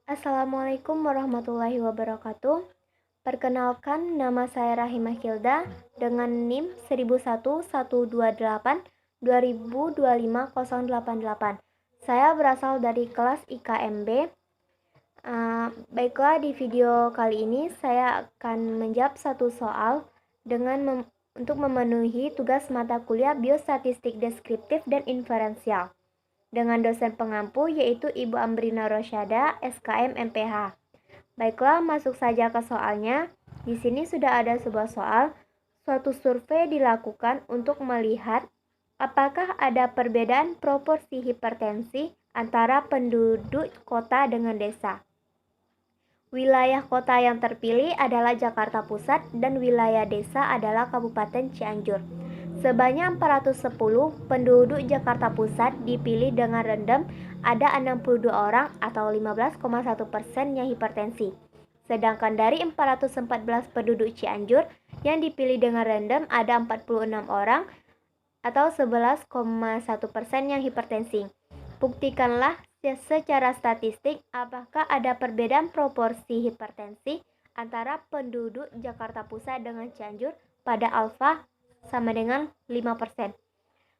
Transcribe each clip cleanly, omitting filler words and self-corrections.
Assalamualaikum warahmatullahi wabarakatuh. Perkenalkan, nama saya Rahimah Hilda dengan NIM 1001122820250888. Saya berasal dari kelas IKMB. Baiklah, di video kali ini saya akan menjawab satu soal untuk memenuhi tugas mata kuliah Biostatistik Deskriptif dan Inferensial dengan dosen pengampu yaitu Ibu Amrina Rosyada, SKM MPH. Baiklah, masuk saja ke soalnya. Di sini sudah ada sebuah soal. Suatu survei dilakukan untuk melihat apakah ada perbedaan proporsi hipertensi antara penduduk kota dengan desa. Wilayah kota yang terpilih adalah Jakarta Pusat dan wilayah desa adalah Kabupaten Cianjur. Sebanyak 410 penduduk Jakarta Pusat dipilih dengan random, ada 62 orang atau 15,1% yang hipertensi. Sedangkan dari 414 penduduk Cianjur yang dipilih dengan random ada 46 orang atau 11,1% yang hipertensi. Buktikanlah secara statistik apakah ada perbedaan proporsi hipertensi antara penduduk Jakarta Pusat dengan Cianjur pada alfa sama dengan 5%.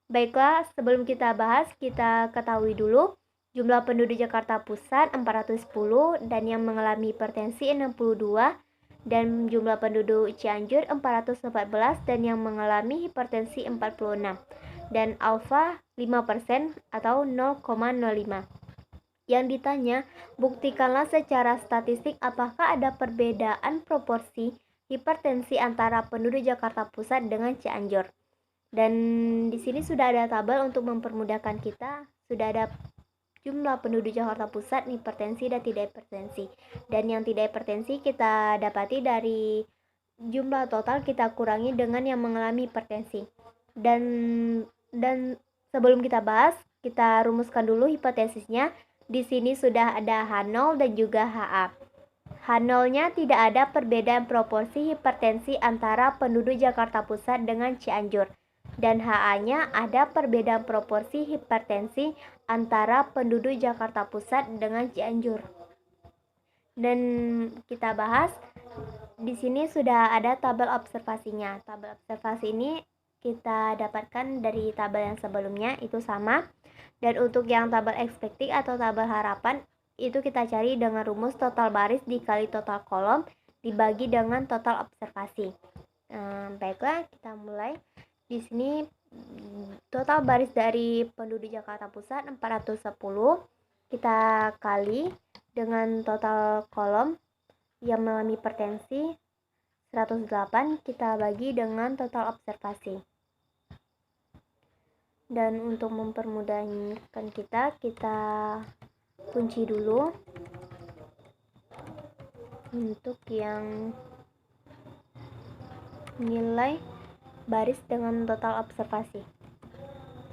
Baiklah, sebelum kita bahas, kita ketahui dulu jumlah penduduk Jakarta Pusat 410 dan yang mengalami hipertensi 62, dan jumlah penduduk Cianjur 414 dan yang mengalami hipertensi 46, dan alfa 5% atau 0,05. Yang ditanya, buktikanlah secara statistik apakah ada perbedaan proporsi hipertensi antara penduduk Jakarta Pusat dengan Cianjur. Dan di sini sudah ada tabel untuk mempermudahkan kita. Sudah ada jumlah penduduk Jakarta Pusat hipertensi dan tidak hipertensi. Dan yang tidak hipertensi kita dapati dari jumlah total kita kurangi dengan yang mengalami hipertensi. Dan sebelum kita bahas, kita rumuskan dulu hipotesisnya. Di sini sudah ada H0 dan juga HA. H0-nya tidak ada perbedaan proporsi hipertensi antara penduduk Jakarta Pusat dengan Cianjur. Dan HA-nya ada perbedaan proporsi hipertensi antara penduduk Jakarta Pusat dengan Cianjur. Dan kita bahas, di sini sudah ada tabel observasinya. Tabel observasi ini kita dapatkan dari tabel yang sebelumnya, itu sama. Dan untuk yang tabel ekspektik atau tabel harapan, itu kita cari dengan rumus total baris dikali total kolom dibagi dengan total observasi. Baiklah, kita mulai. Di sini total baris dari penduduk Jakarta Pusat 410, kita kali dengan total kolom yang mengalami hipertensi 108, kita bagi dengan total observasi. Dan untuk mempermudahkan kita kunci dulu untuk yang nilai baris dengan total observasi.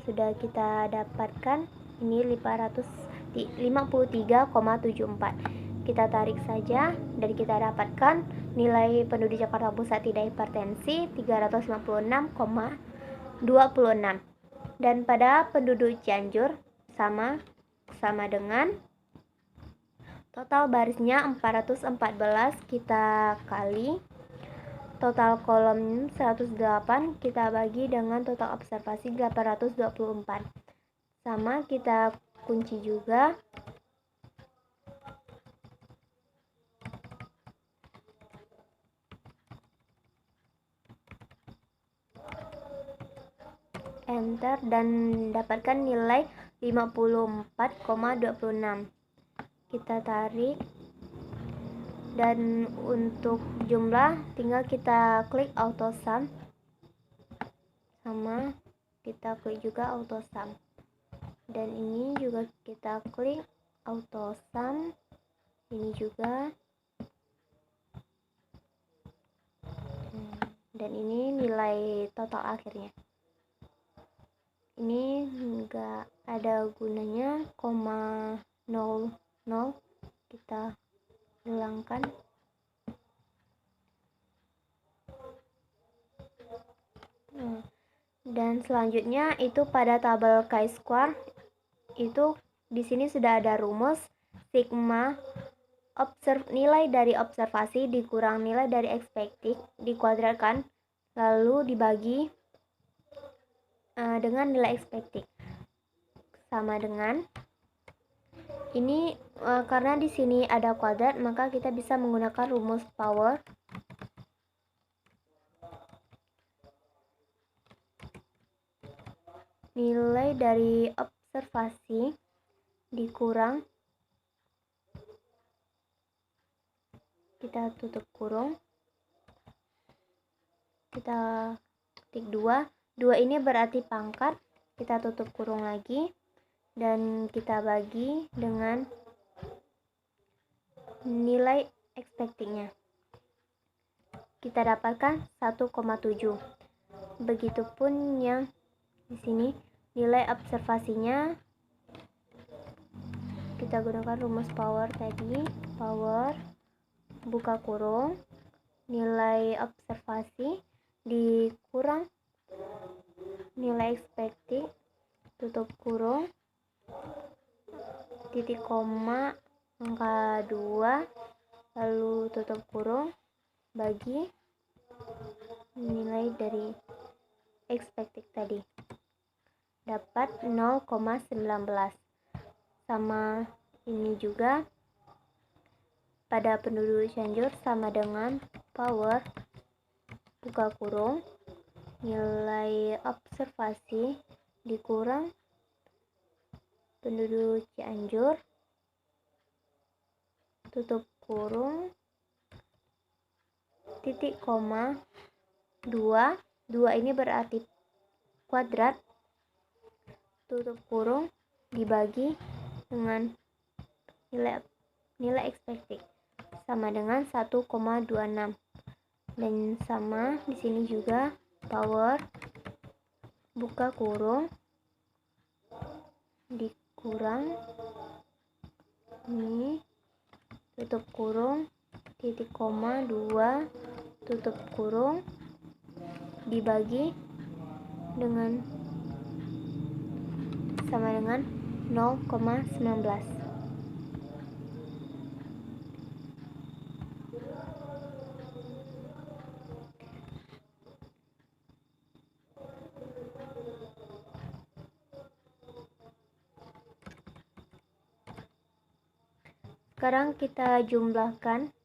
Sudah kita dapatkan ini 553,74. Kita tarik saja dan kita dapatkan nilai penduduk Jakarta Pusat tidak hipertensi 356,26. Dan pada penduduk Cianjur sama dengan total barisnya 414, kita kali total kolom 108, kita bagi dengan total observasi 824. Sama, kita kunci juga. Enter dan dapatkan nilai 54,26. Kita tarik dan untuk jumlah tinggal kita klik auto sum. Sama, kita klik juga auto sum. Dan ini juga kita klik auto sum. Ini juga. Dan ini nilai total akhirnya. Ini enggak ada gunanya, 0,00, kita hilangkan. Dan selanjutnya itu pada tabel chi-square, itu di sini sudah ada rumus sigma nilai dari observasi dikurang nilai dari expected dikuadratkan lalu dibagi dengan nilai expected sama dengan ini. Karena di sini ada kuadrat maka kita bisa menggunakan rumus power. Nilai dari observasi dikurang, kita tutup kurung, kita ketik 2 ini berarti pangkat, kita tutup kurung lagi dan kita bagi dengan nilai expected-nya, kita dapatkan 1,7. Begitupun yang di sini nilai observasinya, kita gunakan rumus power tadi, power buka kurung nilai observasi dikurang nilai expected tutup kurung titik koma angka 2 lalu tutup kurung bagi nilai dari expected tadi, dapat 0,19. Sama ini juga pada penduduk Cianjur sama dengan power buka kurung nilai observasi dikurang penduduk Cianjur tutup kurung titik koma 2 ini berarti kuadrat tutup kurung dibagi dengan nilai expected sama dengan 1,26 dan sama di sini juga power buka kurung dikurang ini tutup kurung titik koma 2 tutup kurung dibagi dengan sama dengan 0,19. Sekarang kita jumlahkan,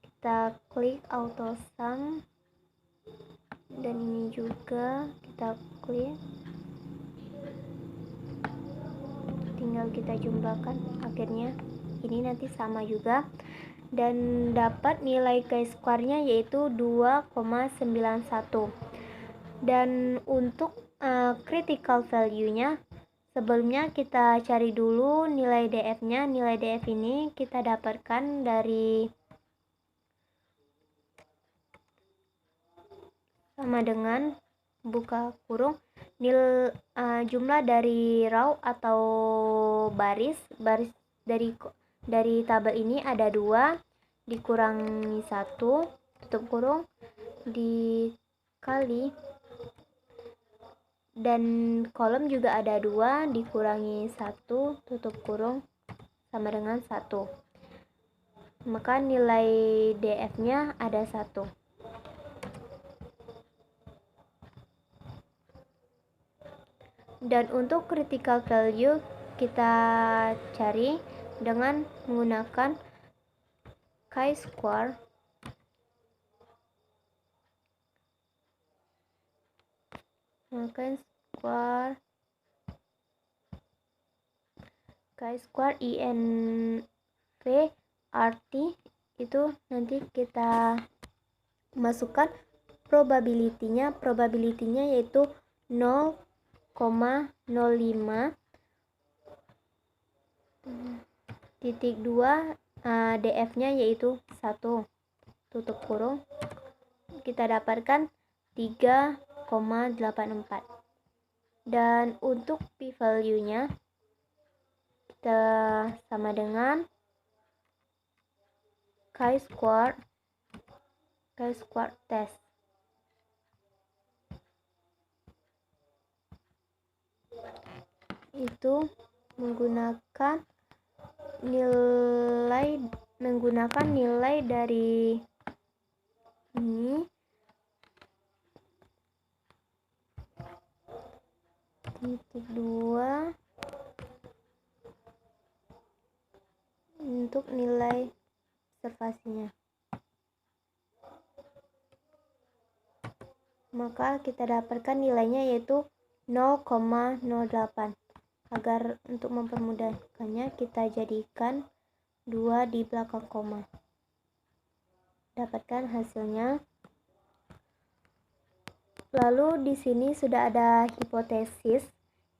kita klik auto sum dan ini juga kita klik, tinggal kita jumlahkan, akhirnya ini nanti sama juga dan dapat nilai chi-square-nya yaitu 2,91. Dan untuk critical value-nya sebelumnya kita cari dulu nilai DF-nya. Nilai DF ini kita dapatkan dari sama dengan buka kurung jumlah dari row atau baris dari tabel ini ada 2 dikurangi 1 tutup kurung dikali dan kolom juga ada 2 dikurangi 1 tutup kurung sama dengan 1, maka nilai DF-nya ada 1. Dan untuk critical value kita cari dengan menggunakan chi-square. Chi-square INV RT itu nanti kita masukkan probability-nya yaitu 0,05 titik 2 DF-nya yaitu 1 tutup kurung kita dapatkan 3,84 dan untuk p-value-nya kita sama dengan chi-square test itu menggunakan nilai menggunakan nilai dari ini titik 2 untuk nilai observasinya. Maka kita dapatkan nilainya yaitu 0,08. Agar untuk mempermudahkannya kita jadikan 2 di belakang koma. Dapatkan hasilnya. Lalu di sini sudah ada hipotesis.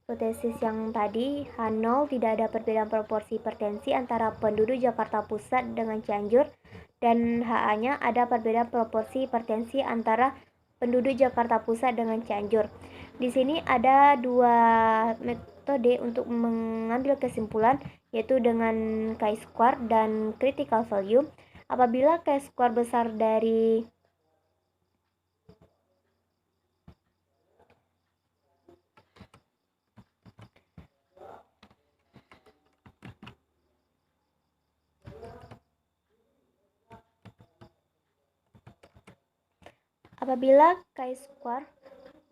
Hipotesis yang tadi, H0 tidak ada perbedaan proporsi hipertensi antara penduduk Jakarta Pusat dengan Cianjur, dan HA-nya ada perbedaan proporsi hipertensi antara penduduk Jakarta Pusat dengan Cianjur. Di sini ada dua metode untuk mengambil kesimpulan, yaitu dengan chi-square dan critical value. Apabila chi-square besar dari Apabila chi-square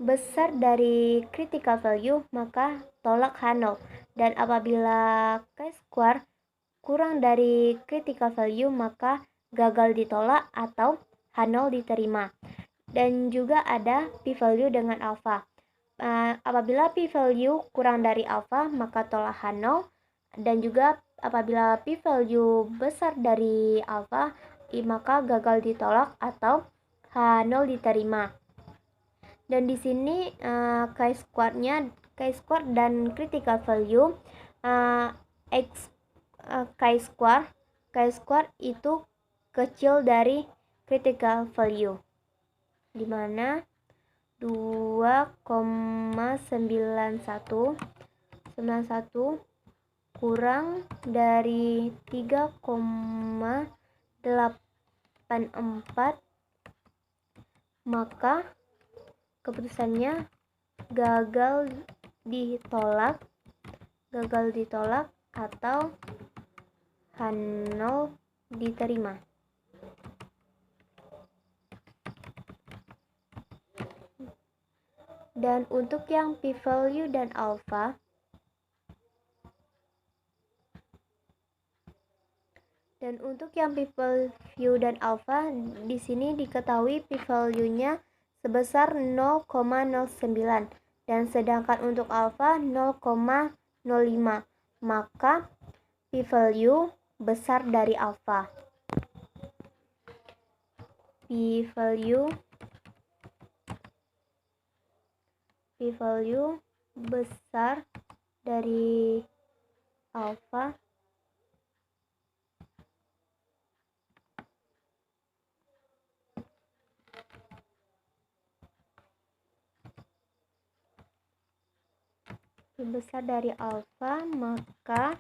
besar dari critical value, maka tolak H0. Dan apabila chi-square kurang dari critical value, maka gagal ditolak atau H0 diterima. Dan juga ada p-value dengan alpha. Apabila p-value kurang dari alpha, maka tolak H0. Dan juga apabila p-value besar dari alpha, maka gagal ditolak atau H0 diterima. Dan di sini chi-square dan critical value, chi-square itu kecil dari critical value, di mana 2,91 kurang dari 3,84, maka keputusannya gagal ditolak atau H0 diterima. Dan untuk yang p-value dan alpha, di sini diketahui p-value-nya sebesar 0,09, dan sedangkan untuk alpha 0,05, maka p-value besar dari alpha. P-value besar dari alpha maka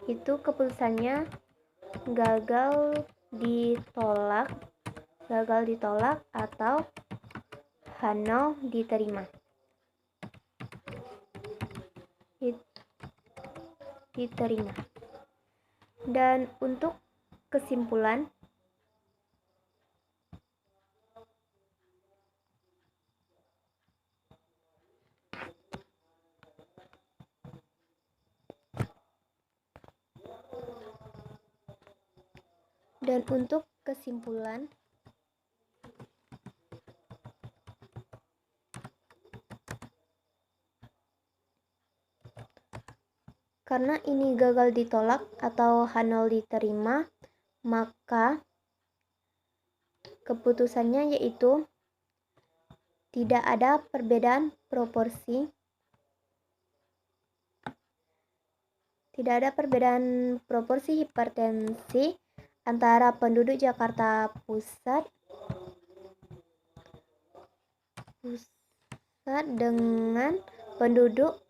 itu keputusannya gagal ditolak atau H0 diterima. Dan untuk kesimpulan, karena ini gagal ditolak atau H0 diterima, maka keputusannya yaitu tidak ada perbedaan proporsi hipertensi antara penduduk Jakarta Pusat dengan penduduk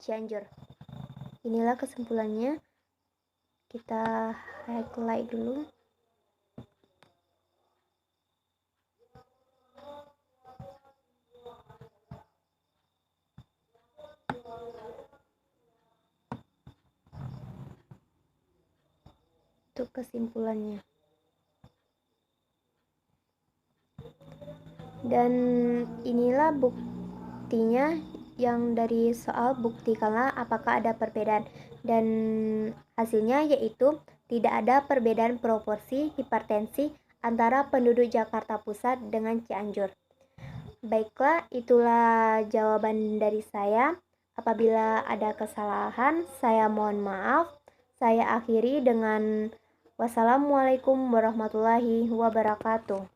Cianjur. Inilah kesimpulannya. Kita highlight dulu. Untuk kesimpulannya. Dan inilah buktinya yang dari soal buktikanlah apakah ada perbedaan, dan hasilnya yaitu tidak ada perbedaan proporsi hipertensi antara penduduk Jakarta Pusat dengan Cianjur. Baiklah, itulah jawaban dari saya. Apabila ada kesalahan, saya mohon maaf. Saya akhiri dengan wassalamualaikum warahmatullahi wabarakatuh.